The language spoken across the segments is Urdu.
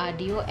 RDO,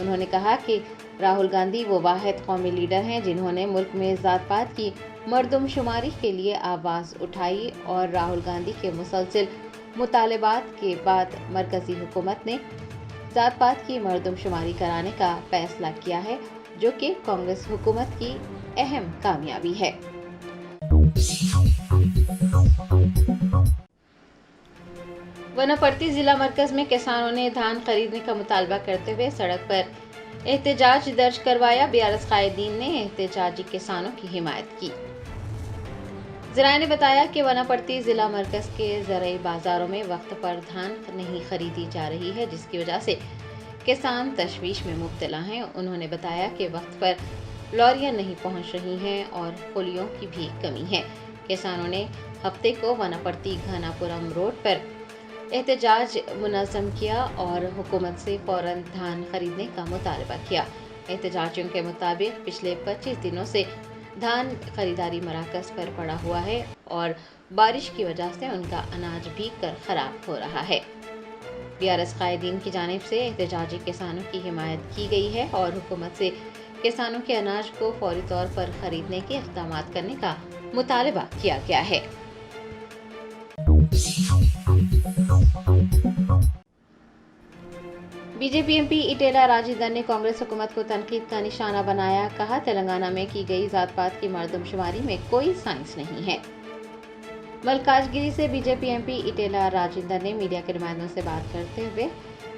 انہوں نے کہا کہ راہل گاندھی وہ واحد قومی لیڈر ہیں جنہوں نے ملک میں ذات پات کی مردم شماری کے لیے آواز اٹھائی اور راہل گاندھی کے مسلسل مطالبات کے بعد مرکزی حکومت نے ذات پات کی مردم شماری کرانے کا فیصلہ کیا ہے، جو کہ کانگریس حکومت کی اہم کامیابی ہے۔ وناپرتی ضلع مرکز میں کسانوں نے دھان خریدنے کا مطالبہ کرتے ہوئے سڑک پر احتجاج درج کروایا۔ BRS قائدین نے احتجاجی کسانوں کی حمایت کی۔ ذرائع نے بتایا کہ وناپرتی ضلع مرکز کے زرعی بازاروں میں وقت پر دھان نہیں خریدی جا رہی ہے، جس کی وجہ سے کسان تشویش میں مبتلا ہیں۔ انہوں نے بتایا کہ وقت پر لوریاں نہیں پہنچ رہی ہیں اور پلیوں کی بھی کمی ہے۔ کسانوں نے ہفتے کو وناپرتی گھانا پورم روڈ پر احتجاج منظم کیا اور حکومت سے فوراً دھان خریدنے کا مطالبہ کیا۔ احتجاجیوں کے مطابق پچھلے 25 دنوں سے دھان خریداری مراکز پر پڑا ہوا ہے اور بارش کی وجہ سے ان کا اناج بھیگ کر خراب ہو رہا ہے۔ BRS قائدین کی جانب سے احتجاجی کسانوں کی حمایت کی گئی ہے اور حکومت سے کسانوں کے اناج کو فوری طور پر خریدنے کے اقدامات کرنے کا مطالبہ کیا گیا ہے۔ BJP MP ایٹیلا راجندر نے کانگریس حکومت کو تنقید کا نشانہ بنایا۔ کہا، تلنگانہ میں کی گئی ذات پات کی مردم شماری میں کوئی سائنس نہیں ہے۔ ملکاج گری سے BJP MP ایٹیلا راجندر نے میڈیا کے نمائندوں سے بات کرتے ہوئے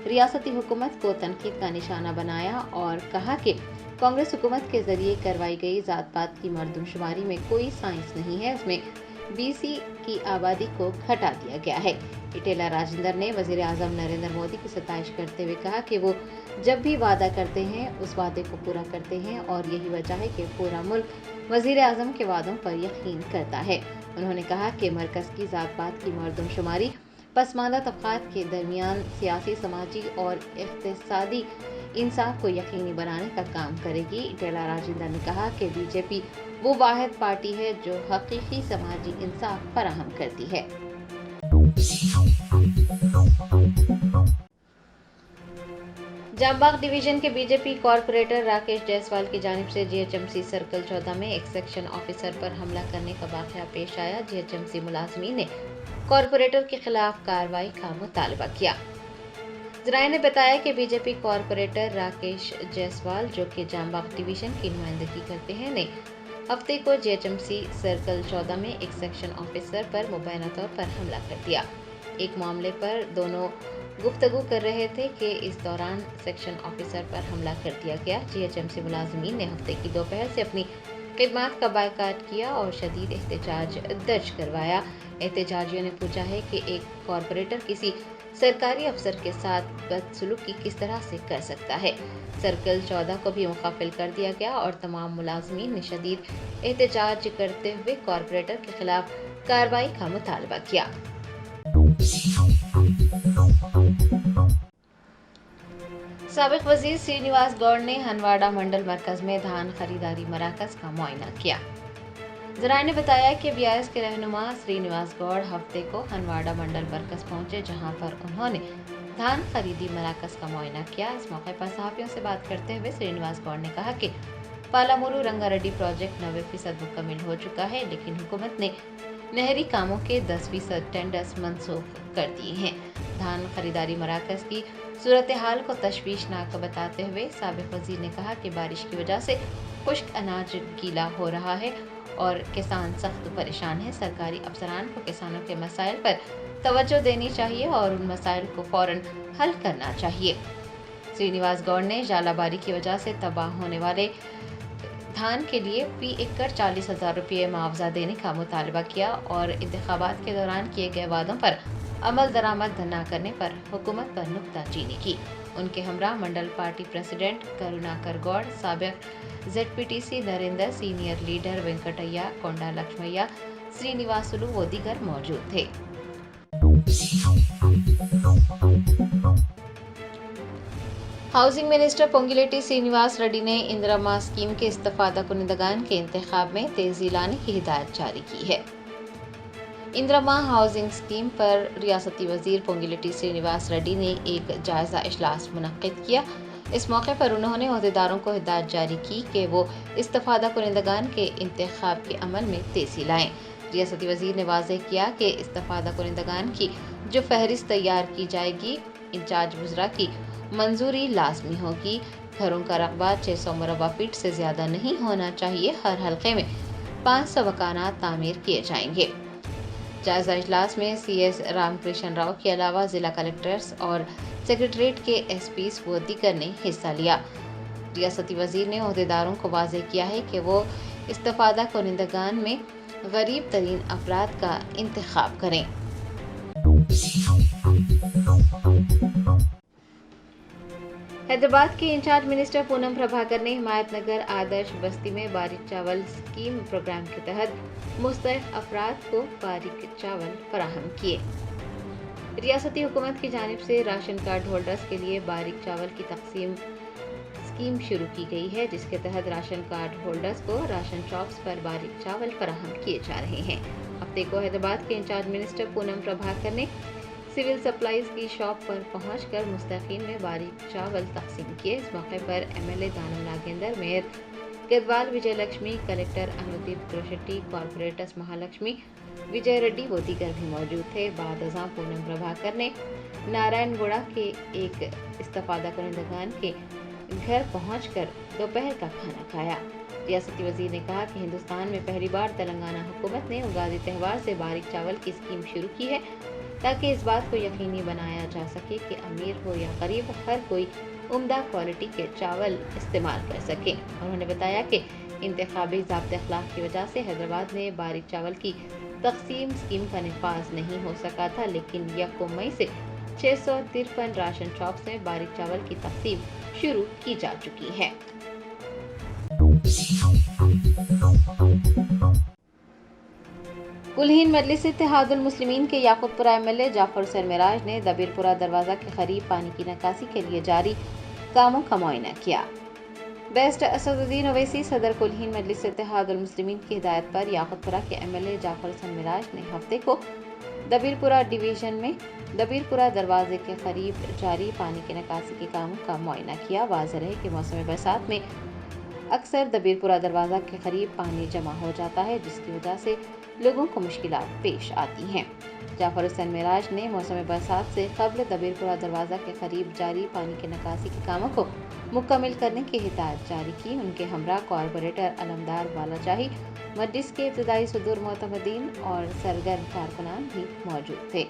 ریاستی حکومت کو تنقید کا نشانہ بنایا اور کہا کہ کانگریس حکومت کے ذریعے کروائی گئی ذات پات کی مردم شماری میں کوئی سائنس نہیں ہے، اس میں BC کی آبادی کو گھٹا دیا گیا ہے۔ ایٹیلا راجندر نے وزیر اعظم نریندر مودی کی ستائش کرتے ہوئے کہا کہ وہ جب بھی وعدہ کرتے ہیں اس وعدے کو پورا کرتے ہیں اور یہی وجہ ہے کہ پورا ملک وزیر اعظم کے وعدوں پر یقین کرتا ہے۔ انہوں نے کہا کہ مرکز کی ذات پات کی مردم شماری پسماندہ طبقات کے درمیان سیاسی، سماجی اور اقتصادی انصاف کو یقینی بنانے کا کام کرے گی۔ ایٹیلا راجندر نے کہا کہ BJP وہ واحد پارٹی ہے جو حقیقی سماجی انصاف فراہم کرتی ہے۔ جام باغ ڈویژن کے BJP کارپوریٹر راکیش جیسوال کی جانب سے GHMC سرکل 14 میں ایک سیکشن آفیسر پر حملہ کرنے کا واقعہ پیش آیا۔ GHMC ملازمین نے کارپوریٹر کے خلاف کارروائی کا مطالبہ کیا۔ ذرائع نے بتایا کہ BJP کارپوریٹر راکیش جیسوال، جو کہ جام باغ ڈویژن کی نمائندگی کرتے ہیں، نے ہفتے کو GHMC سرکل 14 میں ایک سیکشن آفیسر پر مبینہ طور پر حملہ کر دیا۔ ایک معاملے پر دونوں گفتگو کر رہے تھے کہ اس دوران سیکشن آفیسر پر حملہ کر دیا گیا۔ GHMC ملازمین نے ہفتے کی دوپہر سے اپنی خدمات کا بائیکاٹ کیا اور شدید احتجاج درج کروایا۔ احتجاجیوں نے پوچھا ہے کہ ایک کارپوریٹر کسی سرکاری افسر کے ساتھ بدسلوکی کس طرح سے کر سکتا ہے۔ سرکل 14 کو بھی مقفل کر دیا گیا اور تمام ملازمین نے شدید احتجاج کرتے ہوئے کارپوریٹر کے خلاف کارروائی کا مطالبہ کیا۔ سابق وزیر سرینیواس گوڑ نے ہنواڑہ منڈل مرکز میں دھان خریداری مراکز کا معائنہ کیا۔ ذرائع نے بتایا کہ BRS کے رہنما سرینیواس گوڑ ہفتے کو ہنواڑہ منڈل مرکز پہنچے، جہاں پر انہوں نے دھان خریدی مراکز کا معائنہ کیا۔ اس موقع پر صحافیوں سے بات کرتے ہوئے سرینیواس گوڑ نے کہا کہ پالامورو رنگا ریڈی پروجیکٹ 90% مکمل ہو چکا ہے، لیکن حکومت نے نہری کاموں کے 10% ٹینڈرز منسوخ کر دیے ہیں۔ دھان خریداری مراکز کی صورتحال کو تشویشناک بتاتے ہوئے سابق وزیر نے کہا کہ بارش کی وجہ سے خشک اناج گیلا ہو رہا ہے اور کسان سخت پریشان ہیں۔ سرکاری افسران کو کسانوں کے مسائل پر توجہ دینی چاہیے اور ان مسائل کو فوراً حل کرنا چاہیے۔ سرینیواس گوڑ نے ژالہ باری کی وجہ سے تباہ ہونے والے دھان کے لیے فی ایکڑ 40,000 روپے معاوضہ دینے کا مطالبہ کیا اور انتخابات کے دوران کیے گئے وعدوں پر عمل درآمد نہ کرنے پر حکومت پر نکتہ چینی کی۔ ان کے ہمراہ منڈل پارٹی پریزیڈنٹ کروناکر گوڑ، سابق ZPTC Narendra, senior leader وینکٹیا Konda Lakshmaiah, سرینیواسلو و دیگر موجود تھے۔ ہاؤسنگ منسٹر پونگلیٹی سرینیواس ریڈی نے اندرما اسکیم کے استفادہ کنندگان کے انتخاب میں تیزی لانے کی ہدایت جاری کی ہے۔ اندرما ہاؤسنگ اسکیم پر ریاستی وزیر پونگلیٹی سرینیواس ریڈی نے ایک جائزہ اجلاس منعقد کیا۔ اس موقع پر انہوں نے عہدیداروں کو ہدایت جاری کی کہ وہ استفادہ کنندگان کے انتخاب کے عمل میں تیزی لائیں۔ ریاستی وزیر نے واضح کیا کہ استفادہ کنندگان کی جو فہرست تیار کی جائے گی انچارج وزراء کی منظوری لازمی ہوگی۔ گھروں کا رقبہ 600 مربع فٹ سے زیادہ نہیں ہونا چاہیے۔ ہر حلقے میں 500 مکانات تعمیر کیے جائیں گے۔ جائزہ اجلاس میں سی ایس رام کرشن راؤ کے علاوہ ضلع کلکٹرز اور سیکریٹریٹ کے ایس پیز و دیگر نے حصہ لیا۔ ریاستی وزیر نے عہدیداروں کو واضح کیا ہے کہ وہ استفادہ کنندگان میں غریب ترین افراد کا انتخاب کریں۔ حیدرآباد کے انچارج منسٹر پونم پربھاکر نے حمایت نگر آدرش بستی میں باریک چاول اسکیم پروگرام کے تحت مستحق افراد کو باریک چاول فراہم کیے۔ ریاستی حکومت کی جانب سے راشن کارڈ ہولڈرز کے لیے باریک چاول کی تقسیم اسکیم شروع کی گئی ہے، جس کے تحت راشن کارڈ ہولڈرز کو راشن شاپس پر باریک چاول فراہم کیے جا رہے ہیں۔ ہفتے کو حیدرآباد کے انچارج منسٹر پونم پربھاکر نے سول سپلائز کی شاپ پر پہنچ کر مستحقین میں باریک چاول تقسیم کیے۔ اس موقع پر M L A Danam Nagender, mayor Gadwal Vijay Lakshmi, collector Anudeep Kuroshti, corporators Mahalakshmi Vijay Reddy و دیگر بھی موجود تھے۔ بعد ازاں پونم پربھاکر نے نارائن گوڑہ کے ایک استفادہ کنندگان کے گھر پہنچ کر دوپہر کا کھانا کھایا۔ ریاستی وزیر نے کہا کہ ہندوستان میں پہلی بار تلنگانہ حکومت نے اگادی تہوار سے باریک چاول کی اسکیم شروع کی ہے، تاکہ اس بات کو یقینی بنایا جا سکے کہ امیر ہو یا غریب ہر کوئی عمدہ کوالٹی کے چاول استعمال کر سکے۔ انہوں نے بتایا کہ انتخابی ضابط اخلاق کی وجہ سے حیدرآباد میں باریک چاول کی تقسیم اسکیم کا نفاذ نہیں ہو سکا تھا، لیکن 1 مئی سے 653 راشن شاپس میں باریک چاول کی تقسیم شروع کی جا چکی ہے۔ کلہین مجلس اتحاد المسلمین کے یاقوت پورہ ایم ایل اے جعفر حسین معراج نے دبیر پورہ دروازہ کے قریب پانی کی نکاسی کے لیے جاری کاموں کا معائنہ کیا۔ بیسٹ اسد الدین اویسی صدر کلہین مجلس اتحاد المسلمین کی ہدایت پر یاقوت پورہ کے ایم ایل اے جعفر حسین معراج نے ہفتے کو دبیر پورہ ڈویژن میں دبیر پورہ دروازے کے قریب جاری پانی کی نکاسی کے کاموں کا معائنہ کیا۔ واضح ہے کہ موسم برسات میں اکثر دبیر پورہ دروازہ کے قریب پانی جمع ہو جاتا ہے، جس کی وجہ سے لوگوں کو مشکلات پیش آتی ہیں۔ جعفر حسین معراج نے موسم برسات سے قبل دبیر پورہ دروازہ کے قریب جاری پانی کی نکاسی کے کاموں کو مکمل کرنے کی ہدایت جاری کی۔ ان کے ہمراہ کارپوریٹر علمدار والا جاہی، مجلس کے ابتدائی صدور معتمدین اور سرگرم کارکنان بھی موجود تھے۔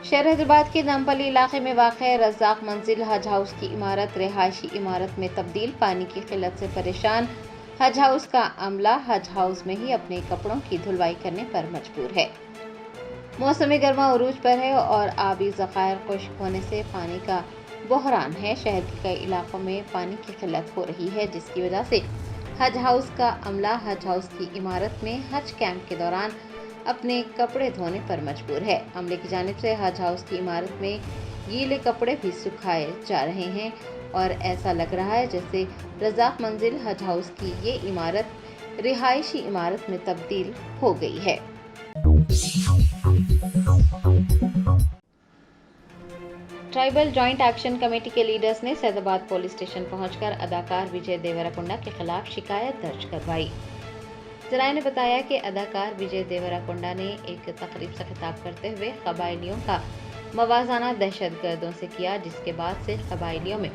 شہر حیدرآباد کے نامپلی علاقے میں واقع رزاق منزل حج ہاؤس کی عمارت رہائشی عمارت میں تبدیل۔ پانی کی قلت سے پریشان حج ہاؤس کا عملہ حج ہاؤس میں ہی اپنے کپڑوں کی دھلوائی کرنے پر مجبور ہے۔ موسم گرما عروج پر ہے اور آبی ذخائر خشک ہونے سے پانی کا بحران ہے۔ شہر کے کئی علاقوں میں پانی کی قلت ہو رہی ہے، جس کی وجہ سے حج ہاؤس کا عملہ حج ہاؤس کی عمارت میں حج کیمپ کے دوران اپنے کپڑے دھونے پر مجبور ہے۔ عملے کی جانب سے حج ہاؤس کی عمارت میں گیلے کپڑے بھی سکھائے جا رہے ہیں اور ایسا لگ رہا ہے جیسے رزاق منزل حج ہاؤس کی یہ عمارت رہائشی عمارت میں تبدیل ہو گئی ہے۔ ٹرائبل جوائنٹ ایکشن کمیٹی کے لیڈرز نے سید آباد پولیس اسٹیشن پہنچ کر اداکار وجے دیوراکونڈا کے خلاف شکایت درج کروائی۔ ذرائع نے بتایا کہ اداکار وجے دیوراکونڈا نے ایک تقریب سے خطاب کرتے ہوئے قبائلیوں کا موازنہ دہشت گردوں سے کیا، جس کے بعد سے قبائلیوں میں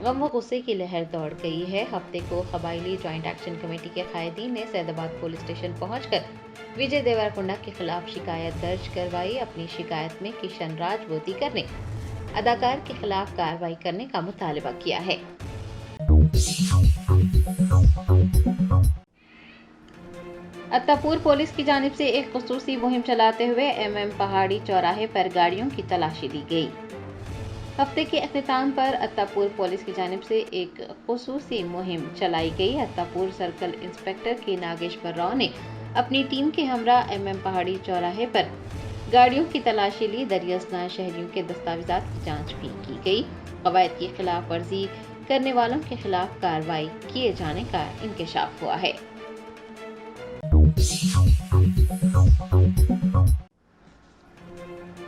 غم و غصے کی لہر دوڑ گئی ہے۔ ہفتے کو قبائلی جوائنٹ ایکشن کمیٹی کے قائدین نے سید آباد پولیس اسٹیشن پہنچ کر وجے دیوراکونڈا کے خلاف شکایت درج کروائی۔ اپنی شکایت میں کشن راج و دیگر نے اداکار کے خلاف کارروائی کرنے کا مطالبہ کیا ہے۔ اتاپور پولیس کی جانب سے ایک خصوصی مہم چلاتے ہوئے ایم پہاڑی چوراہے پر گاڑیوں کی تلاشی لی گئی۔ ہفتے کے اختتام پر اتاپور پولیس کی جانب سے ایک خصوصی مہم چلائی گئی۔ اتاپور سرکل انسپکٹر کے ناگیشور راؤ نے اپنی ٹیم کے ہمراہ ایم پہاڑی چوراہے پر گاڑیوں کی تلاشی لی۔ دریاسنا شہریوں کے دستاویزات کی جانچ بھی کی گئی۔ قواعد کی خلاف ورزی کرنے والوں کے خلاف کارروائی کیے جانے کا انکشاف ہوا ہے۔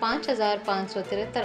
5,573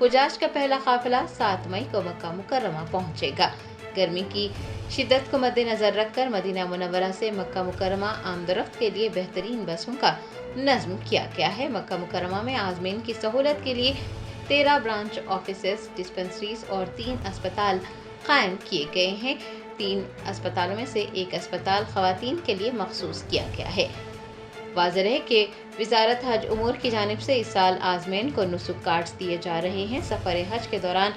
حجاج کا پہلا قافلہ 7 مئی کو مکہ مکرمہ پہنچے گا۔ گرمی کی شدت کو مد نظر رکھ کر مدینہ منورہ سے مکہ مکرمہ آمد و رفت کے لیے بہترین بسوں کا نظم کیا گیا ہے۔ مکہ مکرمہ میں عازمین کی سہولت کے لیے 13 برانچ آفیسز، ڈسپنسریز اور 3 اسپتال قائم کیے گئے ہیں۔ 3 اسپتالوں میں سے ایک اسپتال خواتین کے لیے مخصوص کیا گیا ہے۔ واضح ہے کہ وزارت حج امور کی جانب سے اس سال عازمین کو نسک کارڈز دیے جا رہے ہیں۔ سفر حج کے دوران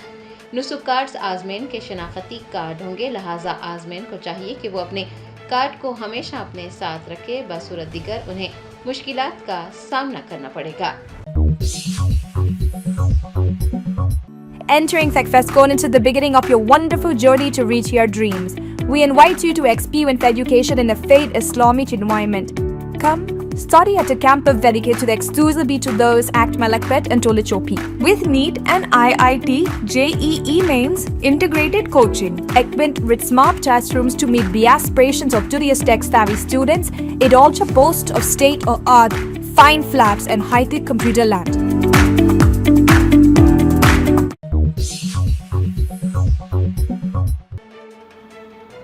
نسک کارڈز عازمین کے شناختی کارڈ ہوں گے، لہٰذا عازمین کو چاہیے کہ وہ اپنے کارڈ کو ہمیشہ اپنے ساتھ رکھے، بصورت دیگر انہیں مشکلات کا سامنا کرنا پڑے گا۔ Entering Secfescon into the beginning of your wonderful journey to reach your dreams. We invite you to experience education in a faith Islamic environment. Come, study at a campus dedicated exclusively to those at Malakpet and Tolichopi. With NEET and IIT, JEE mains, integrated coaching, equipped with smart classrooms to meet the aspirations of today's tech-savvy students, it also boasts of state-of-the-art fine flats and high-tech computer lab.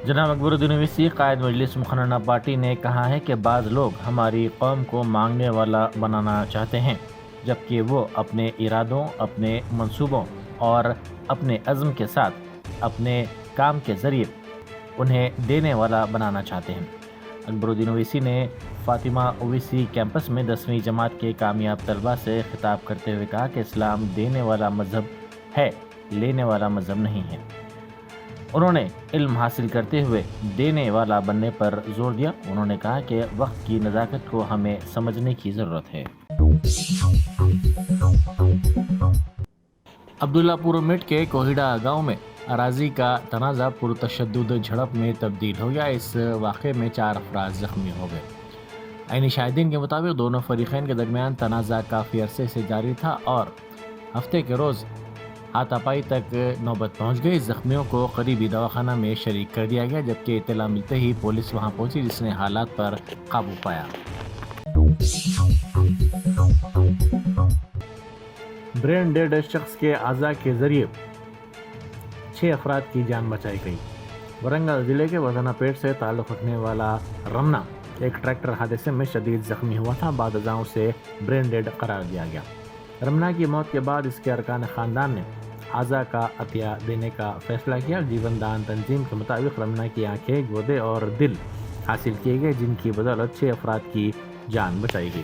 جناب اکبرالدین اویسی قائد مجلس مقننہ پارٹی نے کہا ہے کہ بعض لوگ ہماری قوم کو مانگنے والا بنانا چاہتے ہیں، جبکہ وہ اپنے ارادوں، اپنے منصوبوں اور اپنے عزم کے ساتھ اپنے کام کے ذریعے انہیں دینے والا بنانا چاہتے ہیں۔ اکبرالدین اویسی نے فاطمہ اویسی کیمپس میں 10ویں جماعت کے کامیاب طلباء سے خطاب کرتے ہوئے کہا کہ اسلام دینے والا مذہب ہے، لینے والا مذہب نہیں ہے۔ انہوں نے علم حاصل کرتے ہوئے دینے والا بننے پر زور دیا۔ انہوں نے کہا کہ وقت کی نزاکت کو ہمیں سمجھنے کی ضرورت ہے۔ عبداللہ پور مٹ کے کوہیڈا گاؤں میں اراضی کا تنازع پرتشدد جھڑپ میں تبدیل ہو گیا۔ اس واقعے میں 4 افراد زخمی ہو گئے۔ عینی شاہدین کے مطابق دونوں فریقین کے درمیان تنازع کافی عرصے سے جاری تھا اور ہفتے کے روز ہاتھا پائی تک نوبت پہنچ گئی۔ زخمیوں کو قریبی دواخانہ میں شریک کر دیا گیا، جبکہ اطلاع ملتے ہی پولیس وہاں پہنچی جس نے حالات پر قابو پایا۔ برین ڈیڈ شخص کے اعضاء کے ذریعے 6 افراد کی جان بچائی گئی۔ ورنگل ضلع کے وزنا پیٹ سے تعلق رکھنے والا رمنا ایک ٹریکٹر حادثے میں شدید زخمی ہوا تھا، بعد ازاں اسے برین ڈیڈ قرار دیا گیا۔ رمنا کی موت کے بعد اس کے ارکان خاندان نے اعضاء کا عطیہ دینے کا فیصلہ کیا۔ جیون دان تنظیم کے مطابق رمنا کی آنکھیں، گودے اور دل حاصل کیے گئے، جن کی بدولت 6 افراد کی جان بچائی گئی۔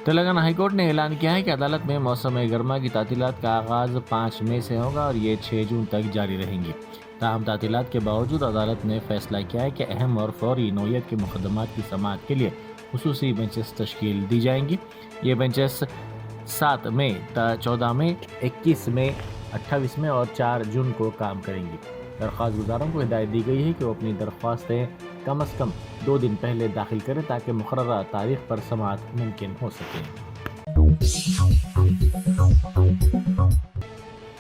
تلنگانہ ہائی کورٹ نے اعلان کیا ہے کہ عدالت میں موسم گرما کی تعطیلات کا آغاز 5 مئی سے ہوگا اور یہ 6 جون تک جاری رہیں گی۔ تاہم تعطیلات کے باوجود عدالت نے فیصلہ کیا ہے کہ اہم اور فوری نوعیت کے مقدمات کی سماعت کے لیے خصوصی بینچز تشکیل دی جائیں گی۔ یہ بینچز 7 مئی تا 14 مئی، 21 مئی، 28 مئی اور 4 جون کو کام کریں گی۔ درخواست گزاروں کو ہدایت دی گئی ہے کہ وہ اپنی درخواستیں کم از کم 2 دن پہلے داخل کریں تاکہ مقررہ تاریخ پر سماعت ممکن ہو سکے۔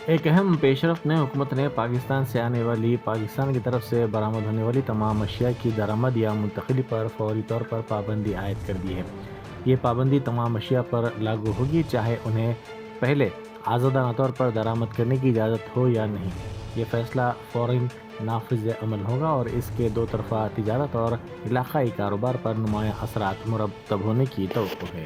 ایک اہم پیش رفت میں حکومت نے پاکستان سے آنے والی، پاکستان کی طرف سے برآمد ہونے والی تمام اشیاء کی درآمد یا منتقلی پر فوری طور پر پابندی عائد کر دی ہے۔ یہ پابندی تمام اشیاء پر لاگو ہوگی، چاہے انہیں پہلے آزادانہ طور پر درآمد کرنے کی اجازت ہو یا نہیں۔ یہ فیصلہ فوراً نافذ عمل ہوگا اور اس کے 2 طرفہ تجارت اور علاقائی کاروبار پر نمایاں اثرات مرتب ہونے کی توقع ہے۔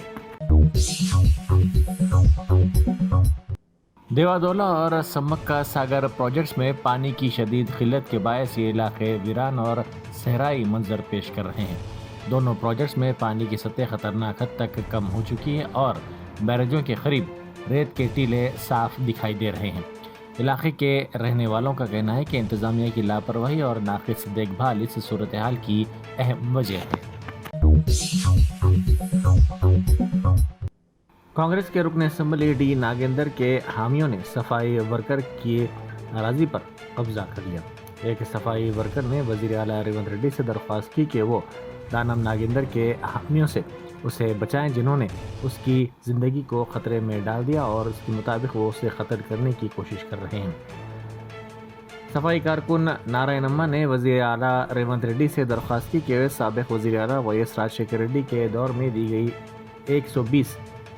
دیوادولہ اور سمکا ساگر پروجیکٹس میں پانی کی شدید قلت کے باعث یہ علاقے ویران اور صحرائی منظر پیش کر رہے ہیں۔ دونوں پروجیکٹس میں پانی کی سطح خطرناک حد تک کم ہو چکی ہے اور بیرجوں کے قریب ریت کے ٹیلے صاف دکھائی دے رہے ہیں۔ علاقے کے رہنے والوں کا کہنا ہے کہ انتظامیہ کی لاپرواہی اور ناقص دیکھ بھال اس صورتحال کی اہم وجہ ہے۔ کانگریس کے رکن اسمبلی ڈی ناگیندر کے حامیوں نے صفائی ورکر کی اراضی پر قبضہ کر لیا۔ ایک صفائی ورکر نے وزیر اعلیٰ ریونت ریڈی سے درخواست کی کہ وہ دانم ناگیندر کے حامیوں سے اسے بچائیں، جنہوں نے اس کی زندگی کو خطرے میں ڈال دیا اور اس کے مطابق وہ اسے قتل کرنے کی کوشش کر رہے ہیں۔ صفائی کارکن نارائنما نے وزیر اعلیٰ ریونت ریڈی سے درخواست کی کہ سابق وزیر اعلیٰ وائیس راجشیکھر ریڈی کے دور میں دی گئی 120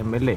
MLA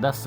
10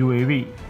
UAV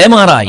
MRI,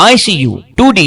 ICU, 2D